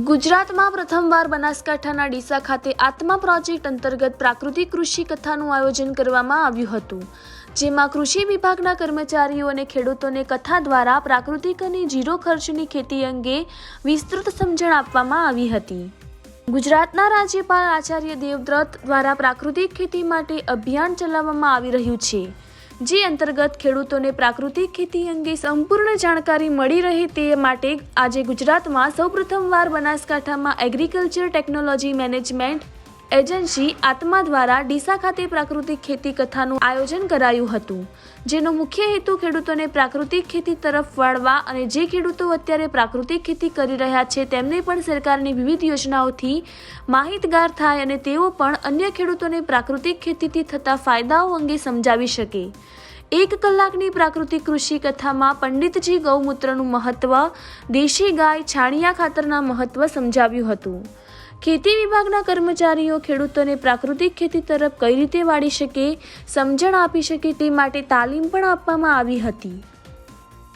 ગુજરાતમાં પ્રથમવાર બનાસકાંઠાના ડીસા ખાતે આત્મા પ્રોજેક્ટ અંતર્ગત પ્રાકૃતિક કૃષિ કથાનું આયોજન કરવામાં આવ્યું હતું, જેમાં કૃષિ વિભાગના કર્મચારીઓ અને ખેડૂતોને કથા દ્વારા પ્રાકૃતિક અને ઝીરો ખર્ચની ખેતી અંગે વિસ્તૃત સમજણ આપવામાં આવી હતી. ગુજરાતના રાજ્યપાલ આચાર્ય દેવવ્રત દ્વારા પ્રાકૃતિક ખેતી માટે અભિયાન ચલાવવામાં આવી રહ્યું છે, જે અંતર્ગત ખેડૂતોને પ્રાકૃતિક ખેતી અંગે સંપૂર્ણ જાણકારી મળી રહે તે માટે આજે ગુજરાતમાં સૌપ્રથમવાર બનાસકાંઠામાં એગ્રીકલ્ચર ટેકનોલોજી મેનેજમેન્ટ એજન્સી આત્મા દ્વારા ડીસા ખાતે પ્રાકૃતિક ખેતી કથાનું આયોજન કરાયું હતું, જેનો મુખ્ય હેતુ ખેડૂતોને પ્રાકૃતિક ખેતી તરફ વાળવા અને જે ખેડૂતો અત્યારે પ્રાકૃતિક ખેતી કરી રહ્યા છે તેમને પણ સરકારની વિવિધ યોજનાઓથી માહિતગાર થાય અને તેઓ પણ અન્ય ખેડૂતોને પ્રાકૃતિક ખેતીથી થતા ફાયદાઓ અંગે સમજાવી શકે. 1 કલાકની પ્રાકૃતિક કૃષિ કથામાં પંડિતજી ગૌમૂત્રનું મહત્વ, દેશી ગાય છાણિયા ખાતરના મહત્વ સમજાવ્યું હતું. ખેતી વિભાગના કર્મચારીઓ ખેડૂતોને પ્રાકૃતિક ખેતી તરફ કઈ રીતે વાળી શકે, સમજણ આપી શકે તે માટે તાલીમ પણ આપવામાં આવી હતી.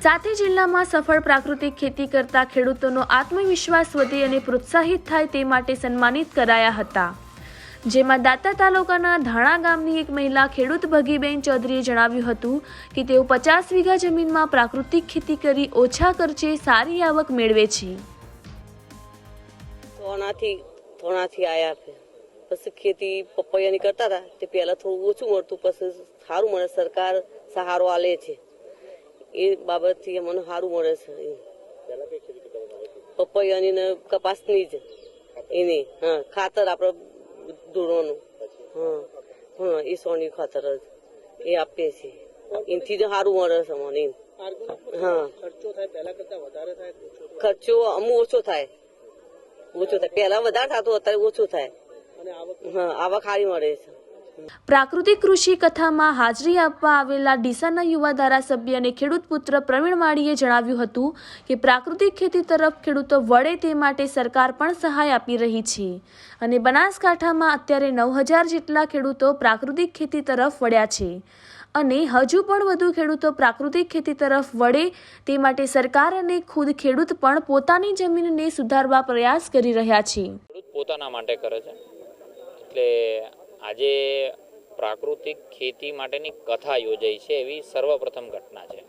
સાથે જિલ્લામાં સફળ પ્રાકૃતિક ખેતી કરતા ખેડૂતોનો આત્મવિશ્વાસ વધે અને પ્રોત્સાહિત થાય તે માટે સન્માનિત કરાયા હતા, જેમાં દાતા તાલુકાના ધાણા ગામની એક મહિલા ખેડૂત ભગીબેન ચૌધરીએ જણાવ્યું હતું કે તેઓ 50 વીઘા જમીનમાં પ્રાકૃતિક ખેતી કરી ઓછા ખર્ચે સારી આવક મેળવે છે. થોડાથી આયા પછી ખેતી પપૈયાની કરતા હતા તે પહેલા થોડું ઓછું મળતું, પછી સારું મળે, સરકાર સહારો આલે છે એ બાબતથી મને સારું મળે છે. પપૈયાની ને કપાસની જ એની ખાતર આપણે ધોરવાનું એ સોની ખાતર જ એ આપીએ છીએ, એનાથી જ સારું મળે છે મને. ખર્ચો અમુક ઓછો થાય પહેલા વધારે થતો, અત્યારે ઓછું થાય, આવક સારી મળે છે. પ્રાકૃતિક કૃષિ કથામાં હાજરી આપવા આવેલા ડીસાના યુવા ધારાસભ્ય અને ખેડૂત પુત્ર પ્રવીણ માળીએ જણાવ્યું હતું કે પ્રાકૃતિક ખેતી તરફ ખેડૂતો વળે તે માટે સરકાર પણ સહાય આપી રહી છે અને બનાસકાંઠામાં અત્યારે 9000 જેટલા ખેડૂતો પ્રાકૃતિક ખેતી તરફ વળ્યા છે અને હજુ પણ વધુ ખેડૂતો પ્રાકૃતિક ખેતી તરફ વળે તે માટે સરકાર અને ખુદ ખેડૂત પણ પોતાની જમીનને સુધારવા પ્રયાસ કરી રહ્યા છે. પોતાના માટે કરે છે, એટલે આજે પ્રાકૃતિક ખેતી માટેની કથા યોજાઈ છે, એવી સર્વપ્રથમ ઘટના છે.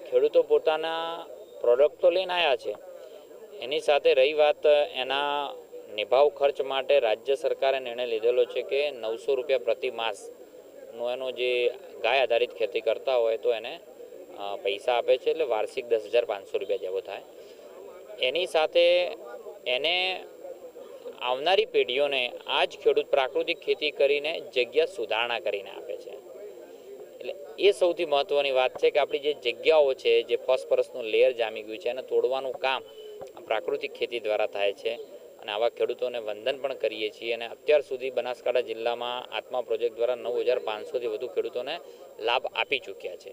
ખેડૂતો પોતાના પ્રોડક્ટ તો લઈને આવ્યા છે, એની સાથે રહી વાત એના નિભાવ ખર્ચ માટે રાજ્ય સરકારે નિર્ણય લીધેલો છે કે 900 રૂપિયા પ્રતિ માસ એનો જે ગાય આધારિત ખેતી કરતા હોય તો એને પૈસા આપે છે, એટલે વાર્ષિક 10,500 રૂપિયા જેવો થાય. એની સાથે એને આવનારી પેઢીઓને આ જ ખેડૂત પ્રાકૃતિક ખેતી કરીને જગ્યા સુધારણા કરીને આપે છે. એટલે એ સૌથી મહત્ત્વની વાત છે કે આપણી જે જગ્યાઓ છે, જે ફોસ્ફરસનું લેયર જામી ગયું છે, એને તોડવાનું કામ પ્રાકૃતિક ખેતી દ્વારા થાય છે અને આવા ખેડૂતોને વંદન પણ કરીએ છીએ. અને અત્યાર સુધી બનાસકાંઠા જિલ્લામાં આત્મા પ્રોજેક્ટ દ્વારા 9,500થી વધુ ખેડૂતોને લાભ આપી ચૂક્યા છે.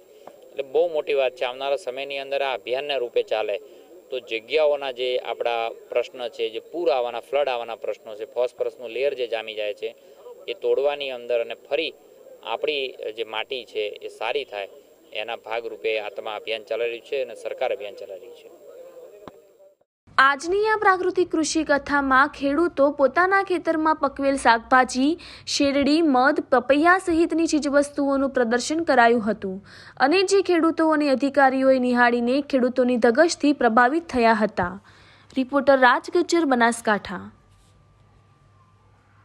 એટલે બહુ મોટી વાત છે. આવનારા સમયની અંદર આ અભિયાનના રૂપે ચાલે તો જગ્યાઓના જે આપણા પ્રશ્ન છે, જે પૂર આવવાના, ફ્લડ આવવાના પ્રશ્નો છે, ફોસ્ફરસનું લેયર જે જામી જાય છે એ તોડવાની અંદર અને ફરી આપણી જે માટી છે એ સારી થાય એના ભાગરૂપે આત્મા અભિયાન ચલાવી રહ્યું છે અને સરકાર અભિયાન ચલાવી રહી છે. આજની આ પ્રાકૃતિક કૃષિ કથામાં ખેડૂતો પોતાના ખેતરમાં પકવેલ શાકભાજી, શેરડી, મધ, પપૈયા સહિતની ચીજવસ્તુઓનું પ્રદર્શન કરાયું હતું અને જે ખેડૂતો અને અધિકારીઓએ નિહાળીને ખેડૂતોની ધગશથી પ્રભાવિત થયા હતા. રિપોર્ટર રાજ ગજ્જર, બનાસકાંઠા.